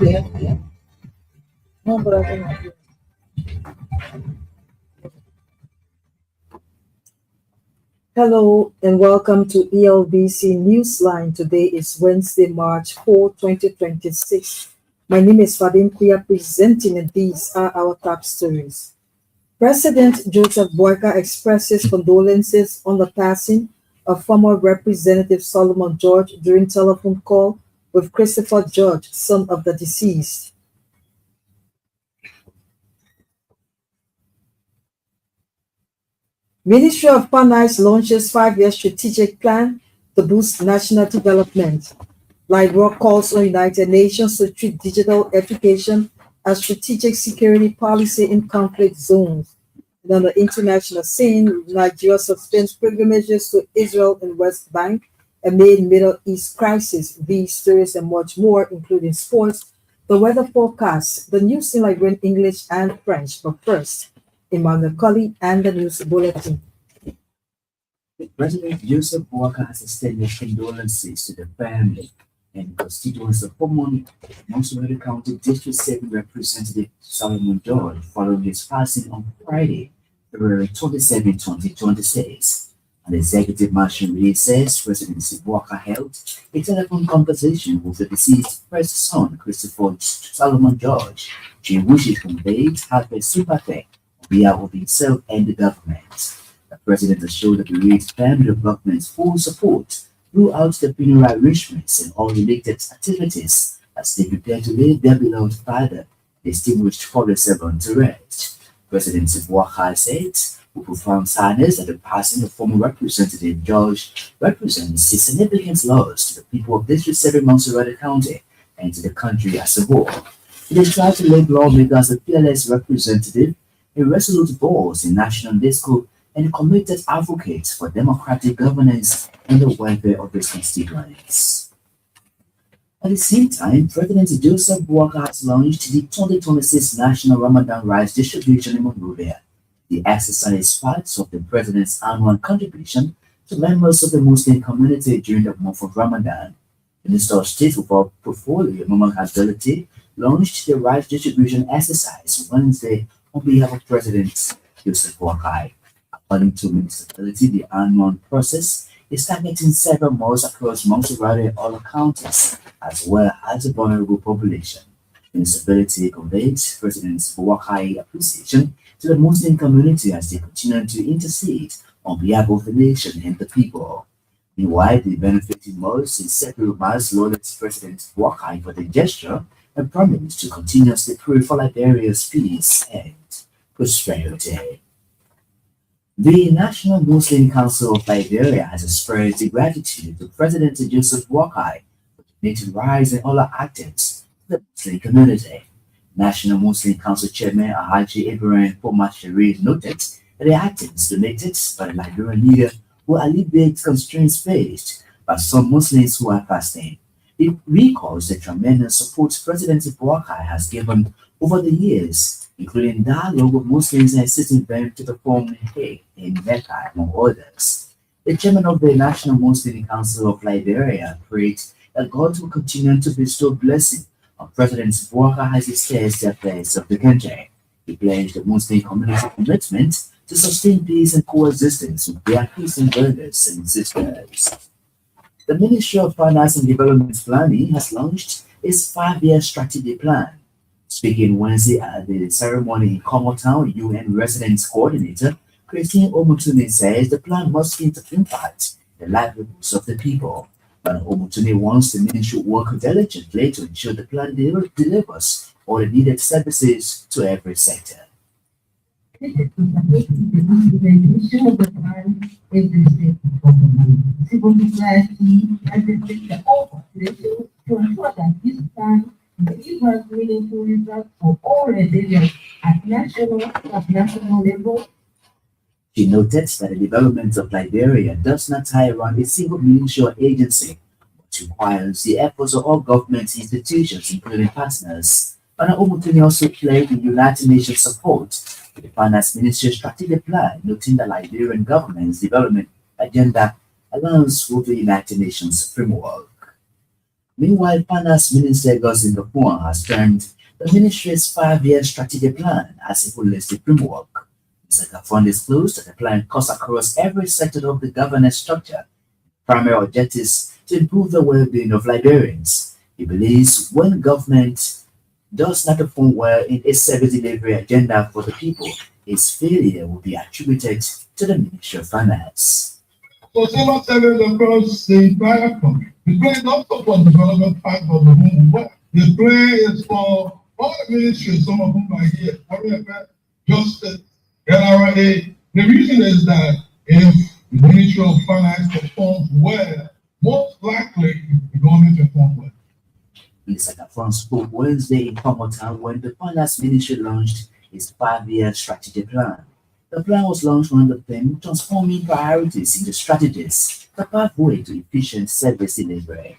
Yeah, yeah. No, but I think. Hello and welcome to ELBC Newsline. Today is Wednesday, March 4, 2026. My name is Fabien Kuya presenting, and these are our top stories. President Joseph Boyka expresses condolences on the passing of former Representative Solomon George during telephone call with Christopher George, son of the deceased. Ministry of Finance launches five-year strategic plan to boost national development. LIBOR calls on United Nations to treat digital education as strategic security policy in conflict zones. And on the international scene, Nigeria suspends pilgrimages to Israel and West Bank amid Middle East crisis. These stories and much more, including sports, the weather forecast, the news in Liberian English and French. But first, Emmanuel Colley and the news bulletin. President Joseph Boakai has extended condolences to the family and constituents of former Montserrat County District 7 Representative Solomon George following his passing on Friday, February 27, 2026. An executive mansion release says President Boakai held a telephone conversation with the deceased first son, Christopher Solomon George, in which he conveyed heartfelt sympathy on behalf of himself and the government. The president assured the bereaved family of government's full support throughout the funeral arrangements and all related activities as they prepare to lay their beloved father, distinguished father servant, to rest. President Sibuaka said, with profound sadness that the passing of former Representative George represents a significant loss to the people of District 7 Montserrat County and to the country as a whole. He described the late lawmaker as a fearless representative, a resolute voice in national discourse, and a committed advocate for democratic governance and the welfare of his constituents. At the same time, President Joseph Boakai has launched the 2026 National Ramadan Rice Distribution in Monrovia. The exercise is part of the president's annual contribution to members of the Muslim community during the month of Ramadan. Minister of State for Portfolio Muhammad Ability launched the rice distribution exercise Wednesday on behalf of President Joseph Boakai. According to municipality, the annual process is targeting several malls across Montserrat and other counties, as well as a vulnerable population. Municipality conveyed President Boakai appreciation to the Muslim community as they continue to intercede on behalf of the nation and the people. Meanwhile, the benefiting malls in several malls lauded President Boakai for the gesture and promised to continuously pray for Liberia's peace and prosperity. The National Muslim Council of Liberia has expressed gratitude to President Joseph Boakai for donating rice and other items to the Muslim community. National Muslim Council Chairman Alhaji Ibrahim Pomar Sharif noted that the items donated by the Liberian leader will alleviate constraints faced by some Muslims who are fasting. It recalls the tremendous support President Boakai has given over the years, including dialogue with Muslims and assisting them to perform Hajj in Mecca, among others. The chairman of the National Muslim Council of Liberia prayed that God will continue to bestow blessing on President Boakai as he steers the affairs of the country. He pledged the Muslim community commitment to sustain peace and coexistence with their Christian brothers and sisters. The Ministry of Finance and Development Planning has launched its five-year strategic plan. Speaking Wednesday at the ceremony in Como Town, UN Residence Coordinator Christine Omutune says the plan must impact the livelihoods of the people. But Omutune wants the ministry to work diligently to ensure the plan delivers all the needed services to every sector. This is to support the implementation of the plan in the state government, civil society, and the sector of population to ensure that this plan delivers meaningful results for all residents at national, subnational level. She noted that the development of Liberia does not tie around a single ministry or agency, but requires the efforts of all government institutions, including partners. Bana Omutuni also pledged the United Nations support to the Finance Ministry's strategic plan, noting that Liberian government's development agenda aligns with the United Nations framework. Meanwhile, Finance Minister Gosling Kapoor has termed the ministry's 5-year strategic plan as a holistic framework. Mr. Kapoor disclosed that the plan cuts across every sector of the governance structure. Primary objectives to improve the well-being of Liberians. He believes when government does not perform well in its service delivery agenda for the people, its failure will be attributed to the Ministry of Finance. So civil servants across the entire country. The prayer is not for development part of the home, but the prayer is for all the ministries, some of whom are here, foreign affairs, justice, LRA. The reason is that if the Ministry of Finance performs well, most likely the government performs well. Mr. Gafron spoke Wednesday in Pomotown when the Finance Ministry launched its 5-year strategic plan. The plan was launched under the theme Transforming Priorities into Strategies, the pathway to efficient service delivery.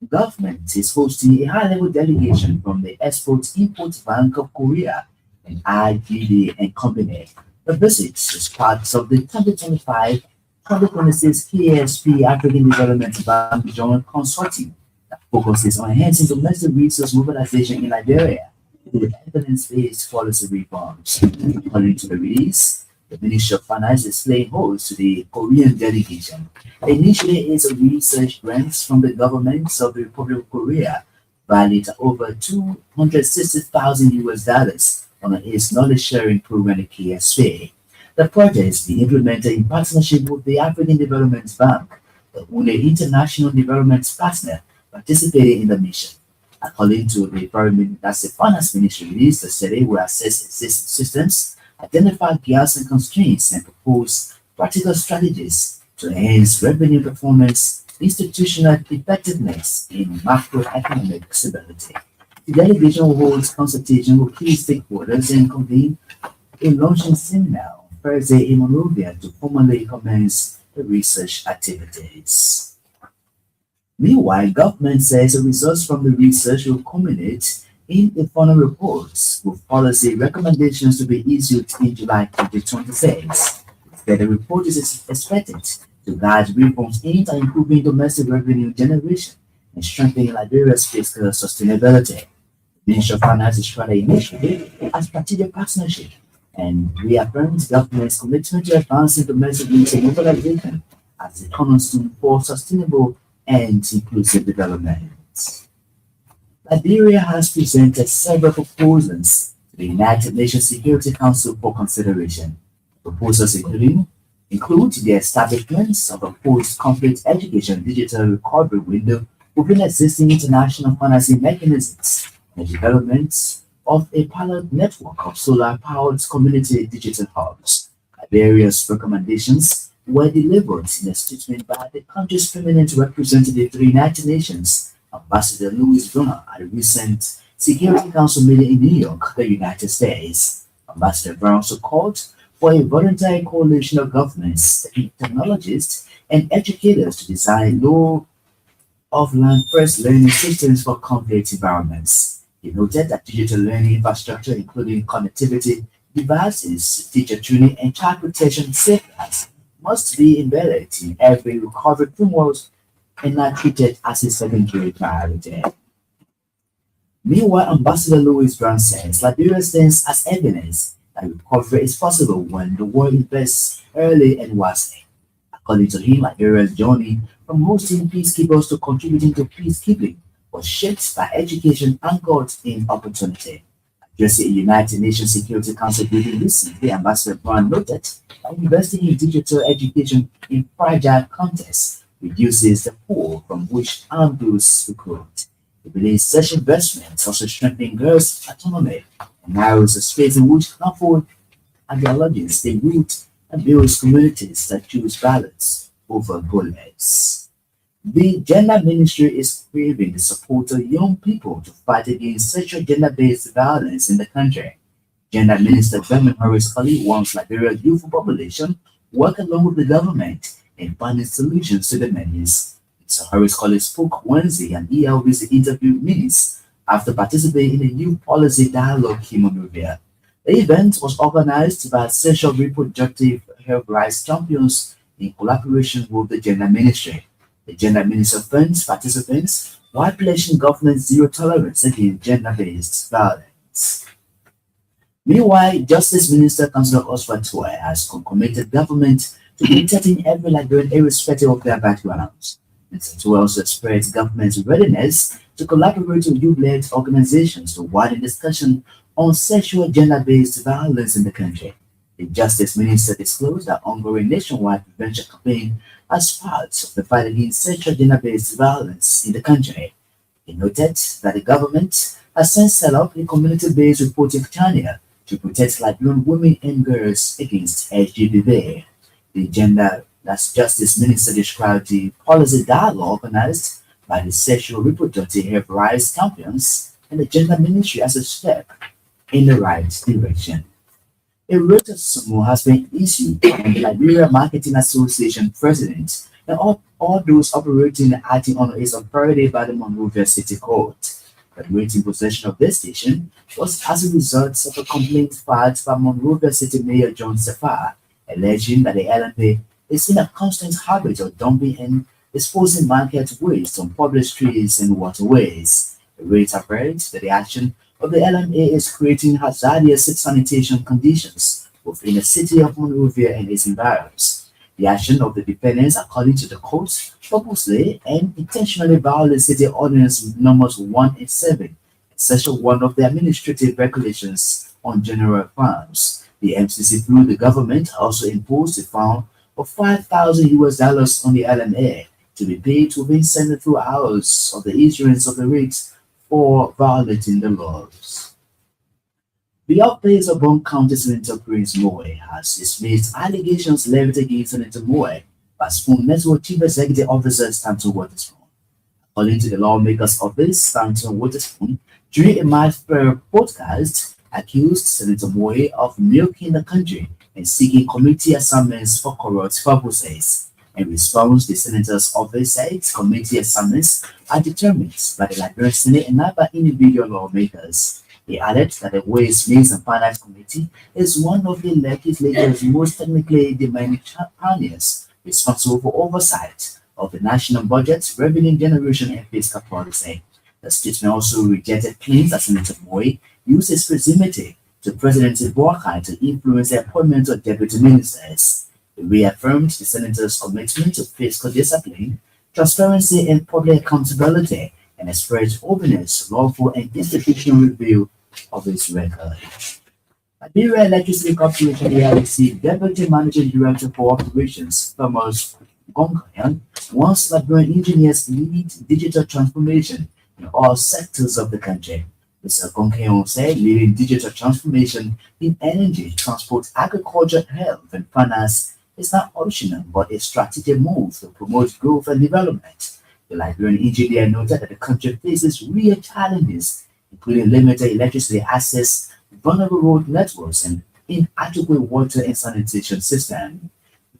The government is hosting a high-level delegation from the Export-Import Bank of Korea and IGD and Company. The visit is part of the 2025-2026 KSP African Development Bank Joint Consortium that focuses on enhancing domestic resource mobilization in Liberia with evidence-based policy reforms. According to the release, the Ministry of Finance is playing host to the Korean delegation. The initiative is a research grant from the government of the Republic of Korea, valued at over $260,000 on its knowledge-sharing program, the KSP. The project is being implemented in partnership with the African Development Bank, the only international development partner participating in the mission. According to the Finance Ministry release, the study will assess existing systems, identify gaps and constraints, and propose practical strategies to enhance revenue performance, institutional effectiveness, and macroeconomic stability. The delegation will hold consultation with key stakeholders and convene a launching seminar on Thursday in Monrovia to formally commence the research activities. Meanwhile, government says the results from the research will culminate in a final report with policy recommendations to be issued in July 2026. The report is expected to guide reforms aimed at improving domestic revenue generation and strengthening Liberia's fiscal sustainability. The Ministry of Finance described the initiative as strategic partnership and reaffirms government's commitment to advancing domestic retail mobilization as a cornerstone for sustainable and inclusive development. Liberia has presented several proposals to the United Nations Security Council for consideration. Proposals include the establishment of a post-conflict education digital recovery window within existing international financing mechanisms and the development of a pilot network of solar-powered community digital hubs. Liberia's recommendations were delivered in a statement by the country's permanent representative to the United Nations, Ambassador Louis Brunner, at a recent Security Council meeting in New York, the United States. Ambassador Brown also called for a voluntary coalition of governments, technologists, and educators to design low offline first learning systems for conflict environments. He noted that digital learning infrastructure, including connectivity, devices, teacher training, and child protection safeguards, must be embedded in every recovery framework and not treated as a secondary priority. Meanwhile, Ambassador Louis Brown says Liberia stands as evidence that recovery is possible when the world invests early and wisely. According to him, Liberia's journey from hosting peacekeepers to contributing to peacekeeping was shaped by education anchored in opportunity. Addressing a United Nations Security Council meeting recently, Ambassador Brown noted that investing in digital education in fragile contexts reduces the pool from which armed groups recruit. He believes such investments also strengthen girls' autonomy and narrows the space in which harmful ideologies take root and builds communities that choose violence over bullets. The Gender Ministry is craving the support of young people to fight against sexual gender-based violence in the country. Gender Minister Benjamin Harris Colley wants Liberia's youth population work along with the government in finding solutions to the menace. Mr. Harris Colley spoke Wednesday at Elbc interview minutes after participating in a youth policy dialogue in Monrovia. The event was organized by sexual reproductive health rights champions in collaboration with the Gender Ministry. The gender minister funds participants while pledging government zero tolerance against gender-based violence. Meanwhile, Justice Minister Councillor Oswald Toy has committed government to protecting every Liberian irrespective of their backgrounds. Mr. Toy also expressed government's readiness to collaborate with youth-led organizations to widen discussion on sexual gender-based violence in the country. The Justice Minister disclosed that ongoing nationwide prevention campaign as part of the fight against sexual gender-based violence in the country. He noted that the government has since set up a community-based reporting channel to protect Liberian women and girls against LGBT. The Gender that's Justice Minister described the policy dialogue organized by the Sexual Reproductive Health Rights Champions and the Gender Ministry as a step in the right direction. A writ of summons has been issued on the Liberia Marketing Association president and all those operating and acting under its authority by the Monrovia City Court. The writ in possession of this station was as a result of a complaint filed by Monrovia City Mayor John Safar, alleging that the LMA is in a constant habit of dumping and disposing market waste on public streets and waterways. The writ affirmed that the action of the LMA is creating hazardous sanitation conditions within the city of Monrovia and its environs. The action of the defendants, according to the court, purposely and intentionally violates City Ordinance numbers 1 and 7, Section 1 of the Administrative Regulations on General Funds. The MCC, through the government, also imposed a fine of $5,000 on the LMA to be paid within 72 hours of the issuance of the rates for violating the laws. The updates of Bon County Senator Prince Moe has dismissed allegations levied against Senator Moe by Spoon Network Chief Executive Officer Stanton Waterspoon. According to the lawmaker's office, Stanton Waterspoon, during a MyFair podcast, accused Senator Moe of milking the country and seeking committee assignments for corrupt purposes. In response, the senator's office said committee assignments are determined by the Liberian Senate and not by individual lawmakers. He added that the Ways, Means and Finance Committee is one of the legislature's most technically demanding pioneers, responsible for oversight of the national budget, revenue generation, and fiscal policy. The statement also rejected claims that Senator Moe used his proximity to President Iboaka to influence the appointment of deputy ministers. He reaffirmed the senator's commitment to fiscal discipline, transparency, and public accountability, and expressed openness, lawful, and institutional review of his record. Liberia Electricity Corporation Elbc Deputy Managing Director for Operations, Thomas Gonkayan, wants Liberian engineers lead digital transformation in all sectors of the country. Mr. Gonkayan said leading digital transformation in energy, transport, agriculture, health, and finance is not optional but a strategic move to promote growth and development. The Liberian engineer noted that the country faces real challenges, including limited electricity access, vulnerable road networks, and inadequate water and sanitation system.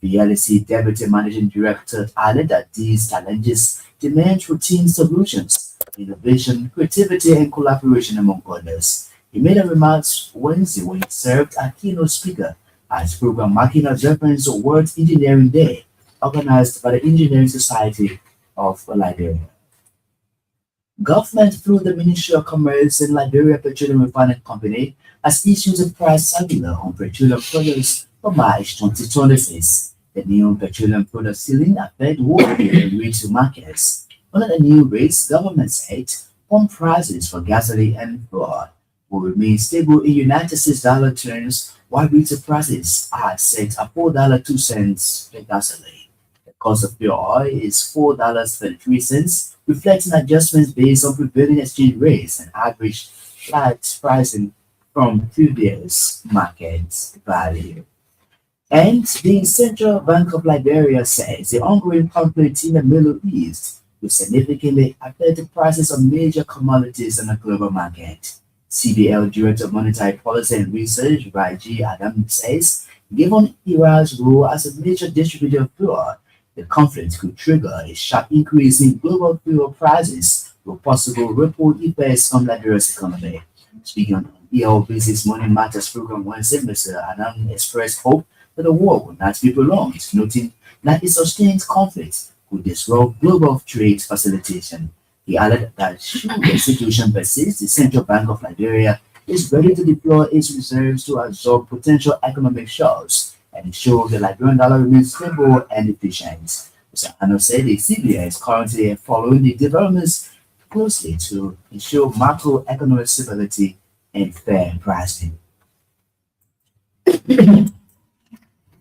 The LEC Deputy Managing Director added that these challenges demand routine solutions, innovation, creativity, and collaboration among others. He made a remark Wednesday when he served as keynote speaker at a program marking observance of World Engineering Day, organized by the Engineering Society of Liberia. Government, through the Ministry of Commerce and Liberia Petroleum Refining Company, has issued a price circular on petroleum products for March 2026. The new petroleum product ceiling affects wholesale and retail markets. Under the new rates, government said pump prices for gasoline and fuel will remain stable in United States dollar terms, while retail prices are set at $4.02 per gasoline. The cost of fuel oil is $4.33, reflecting adjustments based on prevailing exchange rates and average flat pricing from previous market value. And the Central Bank of Liberia says the ongoing conflict in the Middle East will significantly affect the prices of major commodities in the global market. CBL Director of Monetary Policy and Research, Raji Adam, says given Iran's role as a major distributor of fuel, the conflict could trigger a sharp increase in global fuel prices with possible ripple effects on Liberia's economy. Speaking on Elbc's Morning Matters program Wednesday, Mr. Adam expressed hope that the war will not be prolonged, noting that a sustained conflict could disrupt global trade facilitation. He added that should the situation persist, the Central Bank of Liberia is ready to deploy its reserves to absorb potential economic shocks and ensure the Liberian dollar remains stable and efficient. Mr. Ano said the CBN is currently following the developments closely to ensure macroeconomic stability and fair pricing.